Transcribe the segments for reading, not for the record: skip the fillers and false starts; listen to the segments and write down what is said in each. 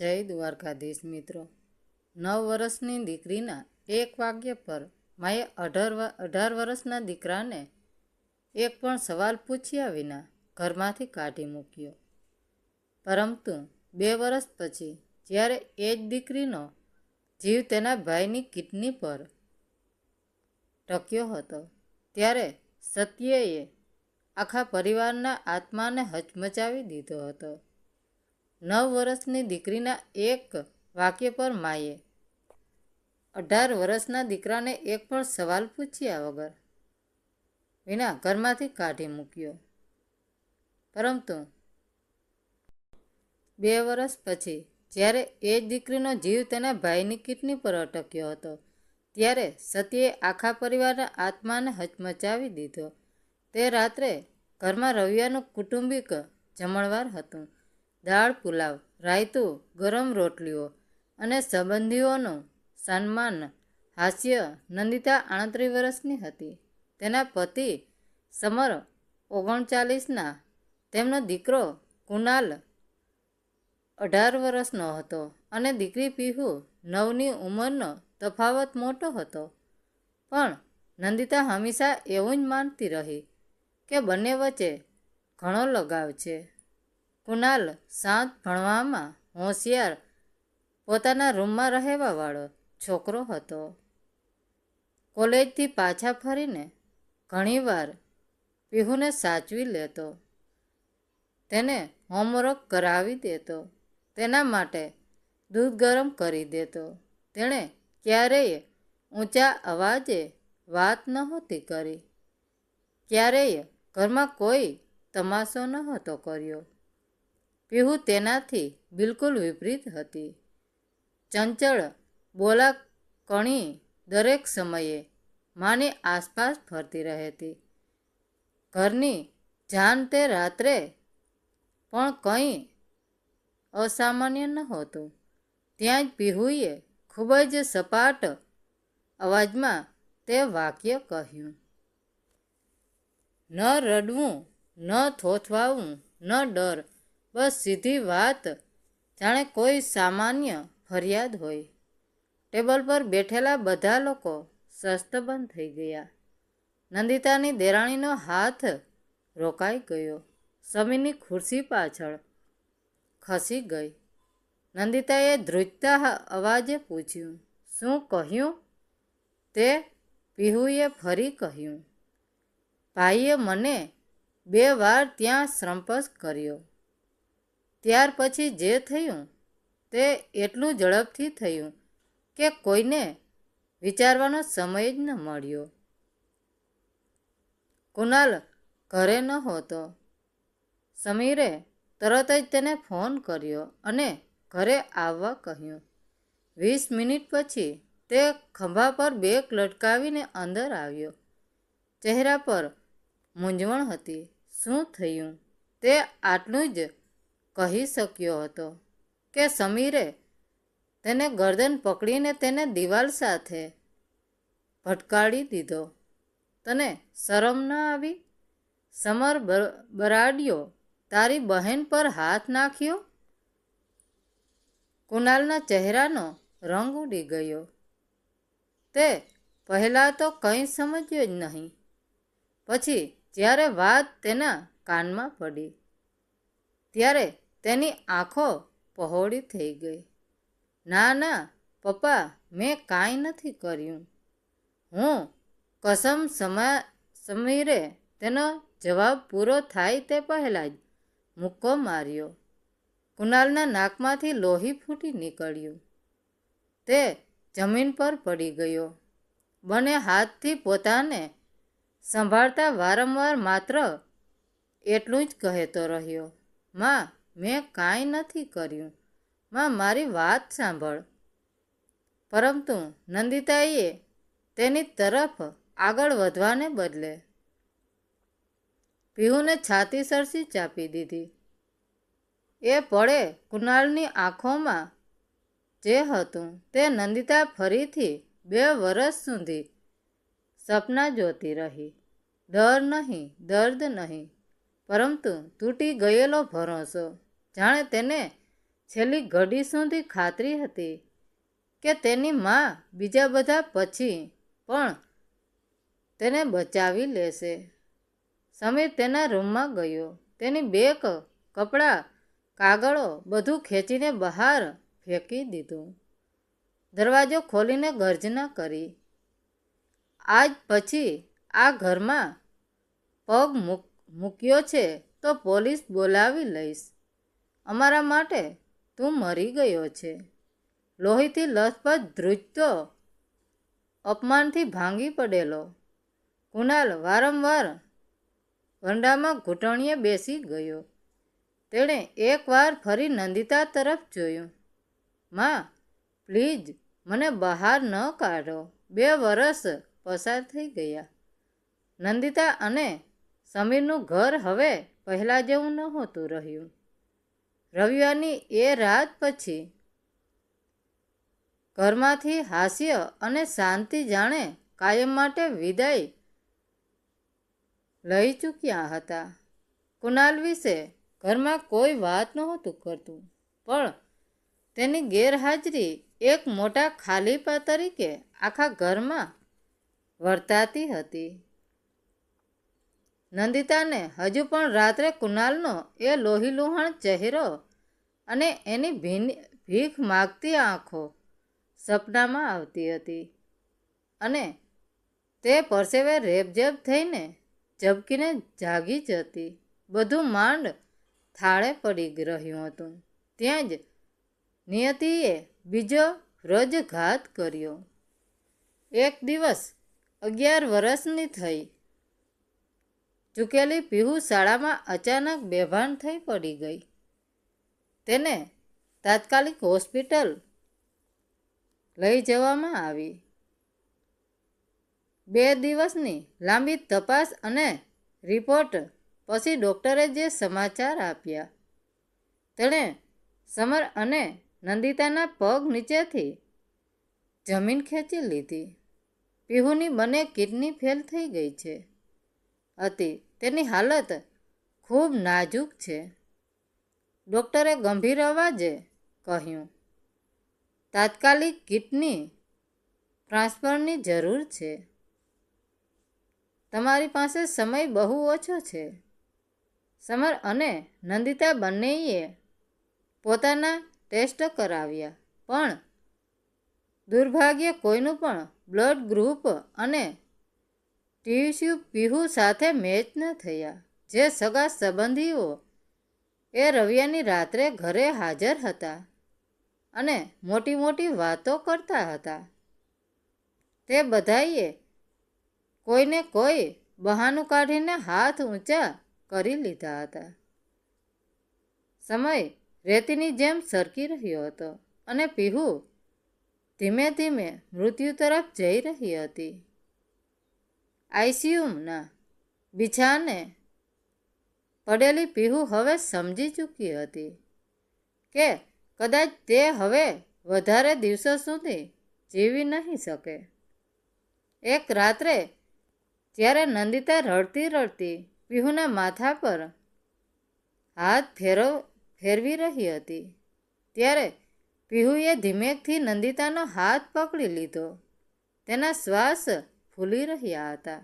જય દ્વારકાધીશ મિત્રો। 9 વર્ષની દીકરીના એક વાક્ય પર માએ 18 વર્ષના દીકરાને એક પણ સવાલ પૂછ્યા વિના ઘરમાંથી કાઢી મૂક્યો। પરંતુ 2 વર્ષ પછી જ્યારે એ જ દીકરીનો જીવ તેના ભાઈની કિડની પર ટક્યો હતો, ત્યારે સત્યએ આખા પરિવારના આત્માને હચમચાવી દીધો હતો। 9 વર્ષની દીકરીના એક વાક્ય પર માએ 18 વર્ષના દીકરાને એક પણ સવાલ પૂછ્યા વગર વિના ઘરમાંથી કાઢી મૂક્યો। પરંતુ 2 વર્ષ પછી જ્યારે એ જ દીકરીનો જીવ તેના ભાઈની કિડની પર અટક્યો હતો, ત્યારે સત્યએ આખા પરિવારના આત્માને હચમચાવી દીધો। તે રાત્રે ઘરમાં રવિવારનું કૌટુંબિક જમણવાર હતું। દાળ, પુલાવ, રાયતું, ગરમ રોટલીઓ અને સંબંધીઓનું સન્માન હાસ્ય। નંદિતા 38 વર્ષની હતી। તેના પતિ સમર 39ના, તેમનો દીકરો કુનાલ 18 વર્ષનો હતો અને દીકરી પીહુ 9ની ઉંમરનો તફાવત મોટો હતો। પણ નંદિતા હંમેશા એવું જ માનતી રહી કે બંને વચ્ચે ઘણો લગાવ છે। કુનાલ શાંત, ભણવામાં હોશિયાર, પોતાના રૂમમાં રહેવાવાળો છોકરો હતો। કોલેજથી પાછા ફરીને ઘણીવાર પીહુને સાચવી લેતો, તેને હોમવર્ક કરાવી દેતો, તેના માટે દૂધ ગરમ કરી દેતો। તેણે ક્યારેય ઊંચા અવાજે વાત નહોતી કરી, ક્યારેય ઘરમાં કોઈ તમાશો નહોતો કર્યો। પીહુ તેનાથી બિલકુલ વિપરીત હતી। ચંચળ, બોલાકણી, દરેક સમયે માની આસપાસ ફરતી રહેતી। ઘરની જાન તે રાત્રે પણ કંઈ અસામાન્ય નહોતું। ત્યાં જ પીહુએ ખૂબ જ સપાટ અવાજમાં તે વાક્ય કહ્યું, ન રડવું, ન થોથવાવું, ન ડર, બસ સીધી વાત, જાણે કોઈ સામાન્ય ફરિયાદ હોય। ટેબલ પર બેઠેલા બધા લોકો શસ્તબંધ થઈ ગયા। નંદિતાની દેરાણીનો હાથ રોકાઈ ગયો, સમીરની ખુરશી પાછળ ખસી ગઈ। નંદિતાએ ધ્રુજતા અવાજે પૂછ્યું, શું કહ્યું? તે પીહુએ ફરી કહ્યું, ભાઈએ મને 2 વાર ત્યાં સંપર્ક કર્યો। ત્યાર પછી જે થયું તે એટલું ઝડપથી થયું કે કોઈને વિચારવાનો સમય જ ન મળ્યો। કુનાલ ઘરે નહોતો। સમીરે તરત જ તેને ફોન કર્યો અને ઘરે આવવા કહ્યું। 20 મિનિટ પછી તે ખભા પર બેગ લટકાવીને અંદર આવ્યો। ચહેરા પર મૂંઝવણ હતી। શું થયું તે આટલું જ કહી શક્યો હતો કે સમીરે તેને ગરદન પકડીને તેને દિવાલ સાથે ભટકાડી દીધો। તને શરમ ન આવી? સમર બરાડ્યો, તારી બહેન પર હાથ નાખ્યો? કુનાલના ચહેરાનો રંગ ઉડી ગયો। તે પહેલાં તો કંઈ સમજ્યો જ નહીં। પછી જ્યારે વાત તેના કાનમાં પડી, ત્યારે તેની આંખો પહોળી થઈ ગઈ। ના ના પપ્પા, મેં કાંઈ નથી કર્યું, હું કસમ। સમીરે તેનો જવાબ પૂરો થાય તે પહેલાં જ મુક્કો માર્યો। કુનાલના નાકમાંથી લોહી ફૂટી નીકળ્યું। તે જમીન પર પડી ગયો, બંને હાથથી પોતાને સંભાળતા વારંવાર માત્ર એટલું જ કહેતો રહ્યો, માં, મેં કાંઈ નથી કર્યું, માં, મારી વાત સાંભળ। પરંતુ નંદિતાએ તેની તરફ આગળ વધવાને બદલે પીહુને છાતી સરસી ચાપી દીધી। એ પળે કુનાલની આંખોમાં જે હતું તે નંદિતા ફરીથી 2 વર્ષ સુધી સપના જોતી રહી। ડર નહીં, દર્દ નહીં, પરંતુ તૂટી ગયેલો ભરોસો, જાણે તેને છેલ્લી ઘડી સુધી ખાતરી હતી કે તેની મા બીજા બધા પછી પણ તેને બચાવી લેશે. સમીર તેના રૂમમાં ગયો. તેની બેગ, કપડાં, કાગળો બધું ખેંચીને બહાર ફેંકી દીધું. દરવાજો ખોલીને ગર્જના કરી, આજ પછી આ ઘરમાં પગ મૂક્યો છે તો પોલીસ બોલાવી લઈશ. અમારા માટે તું મરી ગયો છે. લોહીથી લથપથ ધ્રુજતો, અપમાનથી ભાંગી પડેલો કુણાલ વારંવાર વરંડામાં ઘૂંટણીએ બેસી ગયો. તેણે એકવાર ફરી નંદિતા તરફ જોયું. માં, પ્લીઝ મને બહાર ન કાઢો. 2 વર્ષ પસાર થઈ ગયા. નંદિતા અને સમીરનું ઘર હવે પહેલાં જેવું નહોતું રહ્યું. રવિવારની એ રાત પછી ઘરમાંથી હાસ્ય અને શાંતિ જાણે કાયમ માટે વિદાય લઈ ચૂક્યા હતા. કુણાલ વિશે ઘરમાં કોઈ વાત નહોતું કરતું, પણ તેની ગેરહાજરી એક મોટા ખાલીપા તરીકે આખા ઘરમાં વર્તાતી હતી. નંદિતાને હજુ પણ રાત્રે કુણાલનો એ લોહીલુહાણ ચહેરો અને એની ભીખ માગતી આંખો સપનામાં આવતી હતી, અને તે પરસેવે રેબઝેબ થઈને ઝબકીને જાગી જતી. બધું માંડ થાળે પડી રહ્યું હતું. ત્યાં જ નિયતિએ બીજો વ્રજઘાત કર્યો. એક દિવસ 11 વર્ષની થઈ ચૂકેલી પીહુ શાળામાં અચાનક બેભાન થઈ પડી ગઈ. તેને તાત્કાલિક હોસ્પિટલ લઈ જવામાં આવી. 2 દિવસની લાંબી તપાસ અને રિપોર્ટ પછી ડૉક્ટરે જે સમાચાર આપ્યા તેણે સમર અને નંદિતાના પગ નીચેથી જમીન ખેંચી લીધી. પીહુની બંને કિડની ફેલ થઈ ગઈ છે હતી. તેની હાલત ખૂબ નાજુક છે. ડૉક્ટરે ગંભીર અવાજે કહ્યું, તાત્કાલિક કિડની ટ્રાન્સફરની જરૂર છે. તમારી પાસે સમય બહુ ઓછો છે. સમર અને નંદિતા બંનેએ પોતાના ટેસ્ટ કરાવ્યા, પણ દુર્ભાગ્યે કોઈનું પણ બ્લડ ગ્રુપ અને ટીસ્યુ પીહુ સાથે મેચ ન થયા. જે સગા સંબંધીઓ એ રવિવારની રાત્રે ઘરે હાજર હતા અને મોટી મોટી વાતો કરતા હતા, તે બધાએ કોઈને કોઈ બહાનું કાઢીને હાથ ઊંચા કરી લીધા હતા. સમય રેતીની જેમ સરકી રહ્યો હતો અને પીહુ ધીમે ધીમે મૃત્યુ તરફ જઈ રહી હતી. આઈસીયુના બિછાને પડેલી પીહુ હવે સમજી ચૂકી હતી કે કદાચ તે હવે વધારે દિવસો સુધી જીવી નહીં શકે. એક રાત્રે જ્યારે નંદિતા રડતી રડતી પીહુના માથા પર હાથ ફેરવી રહી હતી, ત્યારે પીહુએ ધીમેકથી નંદિતાનો હાથ પકડી લીધો. તેના શ્વાસ ફૂલી રહ્યા હતા.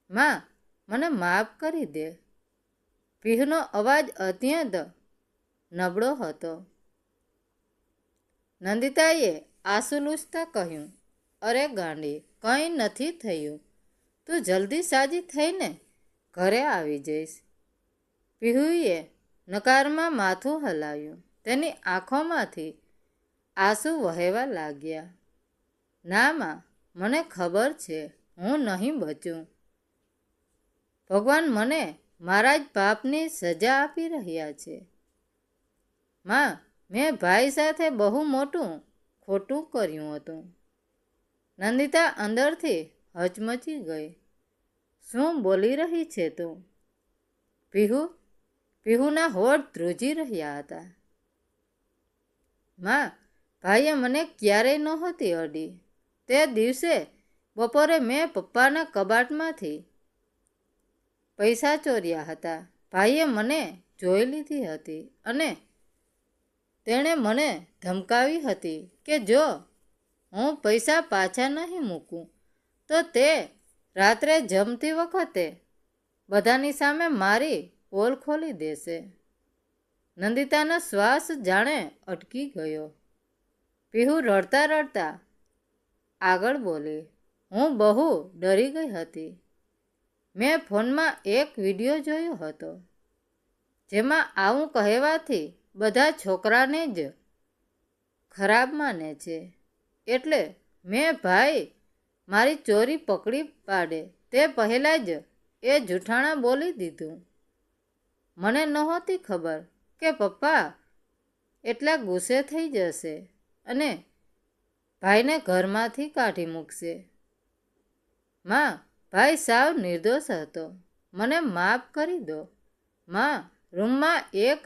માં, મને માફ કરી દે. પીહુનો અવાજ અત્યંત નબળો હતો. નંદિતાએ આંસુ લૂછતા કહ્યું, અરે ગાંડી, કંઈ નથી થયું. તું જલ્દી સાજી થઈને ઘરે આવી જઈશ. પીહુએ નકારમાં માથું હલાવ્યું. તેની આંખોમાંથી આંસુ વહેવા લાગ્યા. ના માં, મને ખબર છે હું નહીં બચું. ભગવાન મને મારા જ પાપની સજા આપી રહ્યા છે. માં, મેં ભાઈ સાથે બહુ મોટું ખોટું કર્યું હતું. નંદિતા અંદરથી હચમચી ગઈ. શું બોલી રહી છે તું? પીહુના હોઠ ધ્રુજી રહ્યા હતા. માં, ભાઈએ મને ક્યારેય નહોતી અડી. તે દિવસે બપોરે મેં પપ્પાના કબાટમાંથી પૈસા ચોર્યા હતા. ભાઈએ મને જોઈ લીધી હતી અને તેણે મને ધમકાવી હતી કે જો હું પૈસા પાછા નહીં મૂકું તો તે રાત્રે જમતી વખતે બધાની સામે મારી પોલ ખોલી દેશે. નંદિતાનો શ્વાસ જાણે અટકી ગયો. પીહુ રડતા રડતા આગળ બોલી, હું બહુ ડરી ગઈ હતી. મેં ફોનમાં એક વિડીયો જોયો હતો જેમાં આવું કહેવાથી બધા છોકરાને જ ખરાબ માને છે. એટલે મેં ભાઈ મારી ચોરી પકડી પાડે તે પહેલાં જ એ જૂઠાણા બોલી દીધું. મને નહોતી ખબર કે પપ્પા એટલા ગુસ્સે થઈ જશે અને ભાઈને ઘરમાંથી કાઢી મૂકશે. માં, ભાઈ સાવ નિર્દોષ હતો. મને માફ કરી દો. માં, રૂમમાં એક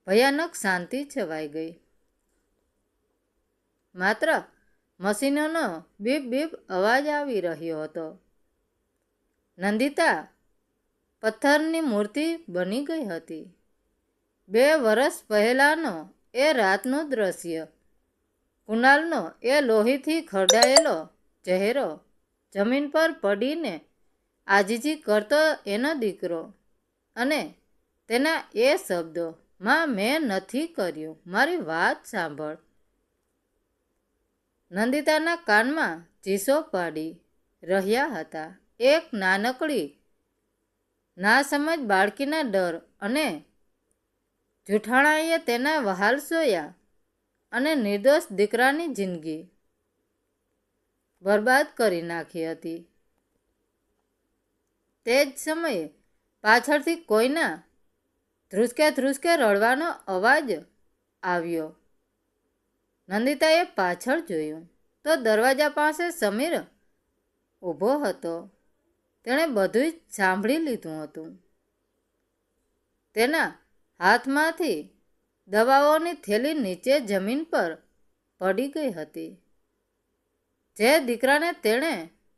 ભયાનક શાંતિ છવાઈ ગઈ. માત્ર મશીનોનો બીપ બીપ અવાજ આવી રહ્યો હતો. નંદિતા પથ્થરની મૂર્તિ બની ગઈ હતી. 2 વર્ષ પહેલાંનો એ રાતનું દ્રશ્ય, કુણાલનો એ લોહીથી ખરડાયેલો ચહેરો, જમીન પર પડીને આજીજી કરતો એનો દીકરો અને તેના એ શબ્દો, માં મેં નથી કર્યું, મારી વાત સાંભળ. નંદિતાના કાનમાં ચીસો પાડી રહ્યા હતા. એક નાનકડી નાસમજ બાળકીના ડર અને જૂઠાણાએ તેના વહાલ સોયા અને નિર્દોષ દીકરાની જિંદગી બરબાદ કરી નાખી હતી. તે જ સમયે પાછળથી કોઈના ધ્રુસકે ધ્રુસકે રડવાનો અવાજ આવ્યો. નંદિતાએ પાછળ જોયું તો દરવાજા પાસે સમીર ઊભો હતો. તેણે બધું જ સાંભળી લીધું હતું. તેના હાથમાંથી દવાઓની થેલી નીચે જમીન પર પડી ગઈ હતી. જે દીકરાને તેણે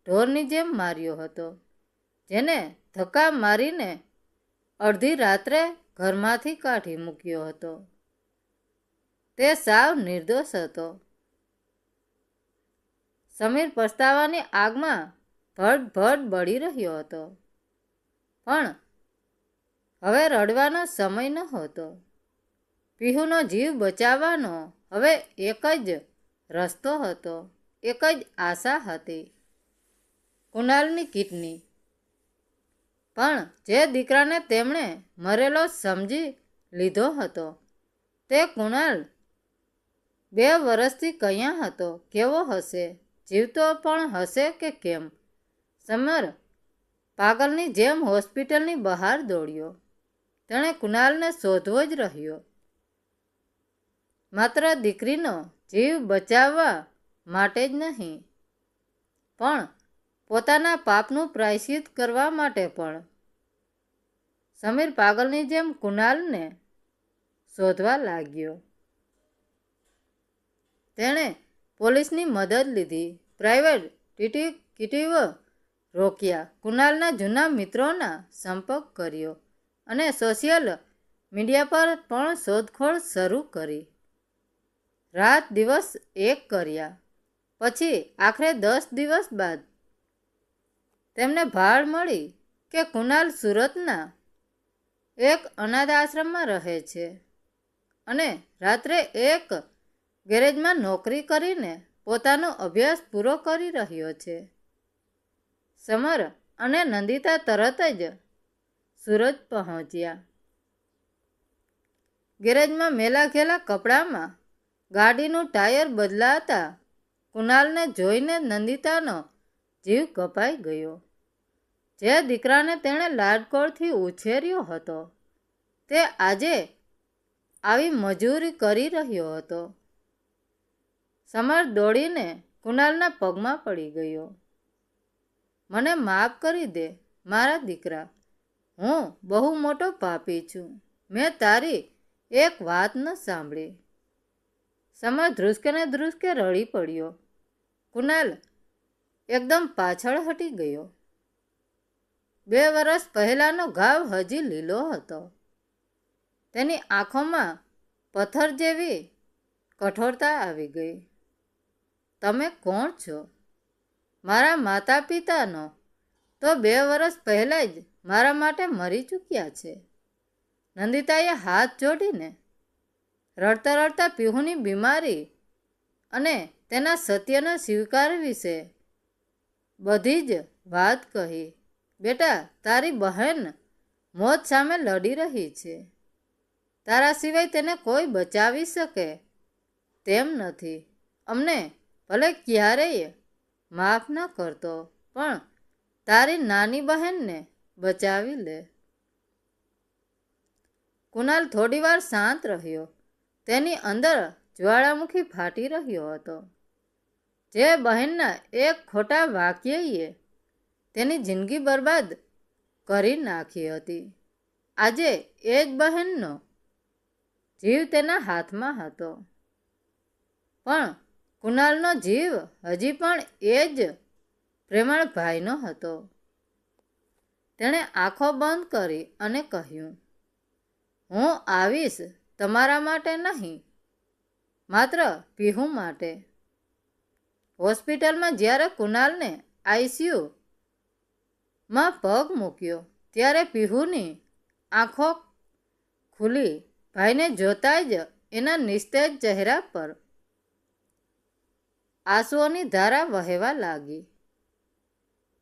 ઢોરની જેમ માર્યો હતો, જેને ધક્કા મારીને અડધી રાત્રે ઘરમાંથી કાઢી મૂક્યો હતો, તે સાવ નિર્દોષ હતો. સમીર પસ્તાવાની આગમાં ભડ ભડ બળી રહ્યો હતો. પણ હવે રડવાનો સમય નહોતો. પીહુનો જીવ બચાવવાનો હવે એક જ રસ્તો હતો, એક જ આશા હતી, કુણાલની કિડની. પણ જે દીકરાને તેમણે મરેલો સમજી લીધો હતો તે કુણાલ 2 વર્ષથી ક્યાં હતો, કેવો હશે, જીવતો પણ હશે કે કેમ? સમર પાગલની જેમ હોસ્પિટલની બહાર દોડ્યો. તેણે કુણાલને શોધવો જ રહ્યો. માત્ર દીકરીનો જીવ બચાવવા માટે જ નહીં, પણ પોતાના પાપનું પ્રાયશ્ચિત કરવા માટે પણ. સમીર પાગલની જેમ કુણાલને શોધવા લાગ્યો. તેણે પોલીસની મદદ લીધી, પ્રાઇવેટ ડિટેક્ટિવ રોક્યા, કુણાલના જૂના મિત્રોના સંપર્ક કર્યો અને સોશિયલ મીડિયા પર પણ શોધખોળ શરૂ કરી. રાત દિવસ એક કર્યા. પછી આખરે 10 દિવસ બાદ તેમને ભાળ મળી કે કુણાલ સુરતના એક અનાથ આશ્રમમાં રહે છે અને રાત્રે એક ગેરેજમાં નોકરી કરીને પોતાનો અભ્યાસ પૂરો કરી રહ્યો છે. સમર અને નંદિતા તરત જ સુરત પહોંચ્યા. ગેરેજમાં મેલાઘેલા કપડામાં ગાડીનું ટાયર બદલાતા કુણાલને જોઈને નંદિતાનો જીવ કપાઈ ગયો. જે દીકરાને તેણે લાડકોડથી ઉછેર્યો હતો તે આજે આવી મજૂરી કરી રહ્યો હતો. સમર દોડીને કુણાલના પગમાં પડી ગયો. મને માફ કરી દે મારા દીકરા, હું બહુ મોટો પાપી છું. મેં તારી એક વાત ન સાંભળી. સમર ધ્રુસકે ને ધ્રુસકે રડી પડ્યો. કુણાલ એકદમ પાછળ હટી ગયો. 2 વર્ષ પહેલાનો ઘાવ હજી લીલો હતો. તેની આંખોમાં પથ્થર જેવી કઠોરતા આવી ગઈ. તમે કોણ છો? મારા માતા પિતાનો તો 2 વર્ષ પહેલાં જ મારા માટે મરી ચૂક્યા છે. નંદિતાએ હાથ જોડીને રડતા રડતા પીહુની બીમારી અને તેના સત્યનો સ્વીકાર વિશે બધી જ વાત કહી. બેટા, તારી બહેન મોત સામે લડી રહી છે. તારા સિવાય તેને કોઈ બચાવી શકે તેમ નથી. અમને ભલે ક્યારેય માફ ન કરતો, પણ તારી નાની બહેનને બચાવી લે. કુનાલ થોડીવાર શાંત રહ્યો. તેની અંદર જ્વાળામુખી ફાટી રહ્યો હતો. જે બહેનના એક ખોટા વાક્યએ તેની જિંદગી બરબાદ કરી નાખી હતી, આજે એ જ બહેનનો જીવ તેના હાથમાં હતો. પણ કુનાલનો જીવ હજી પણ એ જ પ્રેમાળ ભાઈનો હતો. તેણે આંખો બંધ કરી અને કહ્યું, હું આવીશ તમારા માટે નહીં, માત્ર પીહુ માટે. હોસ્પિટલમાં જ્યારે કુનાલને આઈસીયુમાં પગ મૂક્યો ત્યારે પીહુની આંખો ખુલી. ભાઈને જોતાં જ એના નિસ્તેજ ચહેરા પર આંસુઓની ધારા વહેવા લાગી.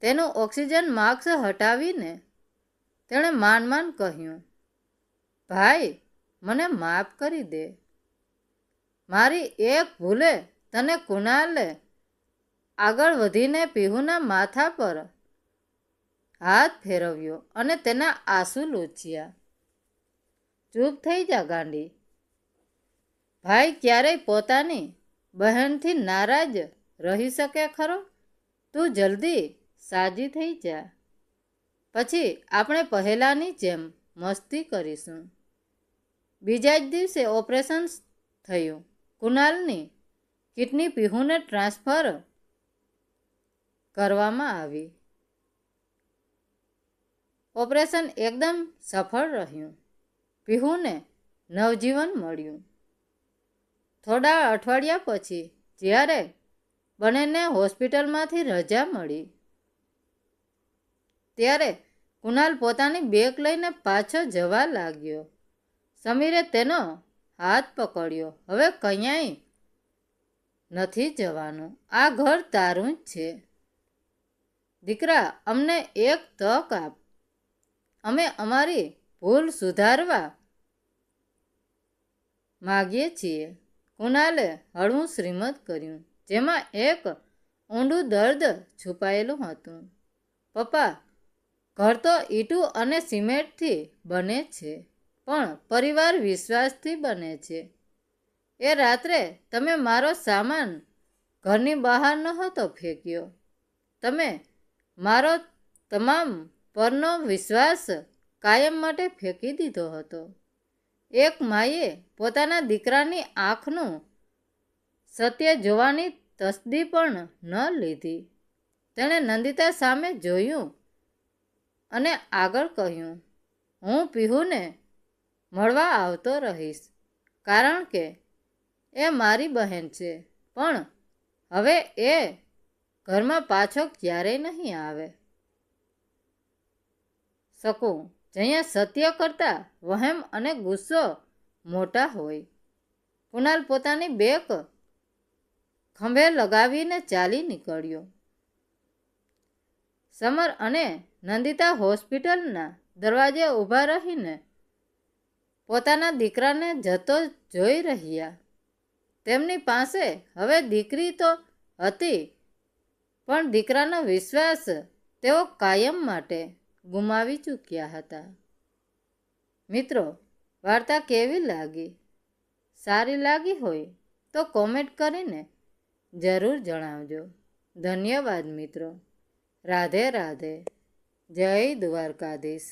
તેનું ઓક્સિજન માસ્ક હટાવીને તેણે માંડ કહ્યું, ભાઈ, મને માફ કરી દે. મારી એક ભૂલે તને કુનાલે આગળ વધીને પીહુના માથા પર હાથ ફેરવ્યો અને તેના આંસુ લૂછ્યા. ચૂપ થઈ જા ગાંડી. ભાઈ ક્યારેય પોતાની બહેનથી નારાજ રહી શકે ખરો? તું જલ્દી સાજી થઈ જા, પછી આપણે પહેલાંની જેમ મસ્તી કરીશું. બીજા જ દિવસે ઓપરેશન થયું. કુનાલની કિડની પીહુને ટ્રાન્સફર કરવામાં આવી. ઓપરેશન એકદમ સફળ રહ્યું. પીહુને નવજીવન મળ્યું. થોડા અઠવાડિયા પછી જ્યારે બંનેને હોસ્પિટલમાંથી રજા મળી, ત્યારે કુનાલ પોતાની બેગ લઈને પાછો જવા લાગ્યો. સમીરે તેનો હાથ પકડ્યો. હવે ક્યાંય નથી જવાનું, આ ઘર તારું જ છે. દીકરા, અમને એક તક આપ. અમે અમારી ભૂલ સુધારવા માગીએ છીએ. કુનાલે હળવું શ્રીમત કર્યું, જેમાં એક ઊંડું દર્દ છુપાયેલું હતું. પપ્પા, ઘર તો ઈંટું અને સિમેન્ટથી બને છે, પણ પરિવાર વિશ્વાસથી બને છે. એ રાત્રે તમે મારો સામાન ઘરની બહાર નહોતો ફેંક્યો. તમે મારો તમામ પરનો વિશ્વાસ કાયમ માટે ફેંકી દીધો હતો. એક માએ પોતાના દીકરાની આંખનું સત્ય જોવાની તસ્દી પણ ન લીધી. તેણે નંદિતા સામે જોયું અને આગળ કહ્યું, હું પીહુને મળવા આવતો રહીશ, કારણ કે એ મારી બહેન છે. પણ હવે એ ઘરમાં પાછો ક્યારેય નહીં આવે શકું, જ્યાં સત્ય કરતાં વહેમ અને ગુસ્સો મોટા હોય. કુનાલ પોતાની બેગ ખંભે લગાવીને ચાલી નીકળ્યો. સમર અને નંદિતા હોસ્પિટલના દરવાજે ઊભા રહીને પોતાના દીકરાને જતો જોઈ રહ્યા. તેમની પાસે હવે દીકરી તો હતી, પણ દીકરાનો વિશ્વાસ તેઓ કાયમ માટે ગુમાવી ચૂક્યા હતા. મિત્રો, વાર્તા કેવી લાગી? સારી લાગી હોય તો કોમેન્ટ કરીને જરૂર જણાવજો. ધન્યવાદ મિત્રો. રાધે રાધે. જય દ્વારકાધીશ.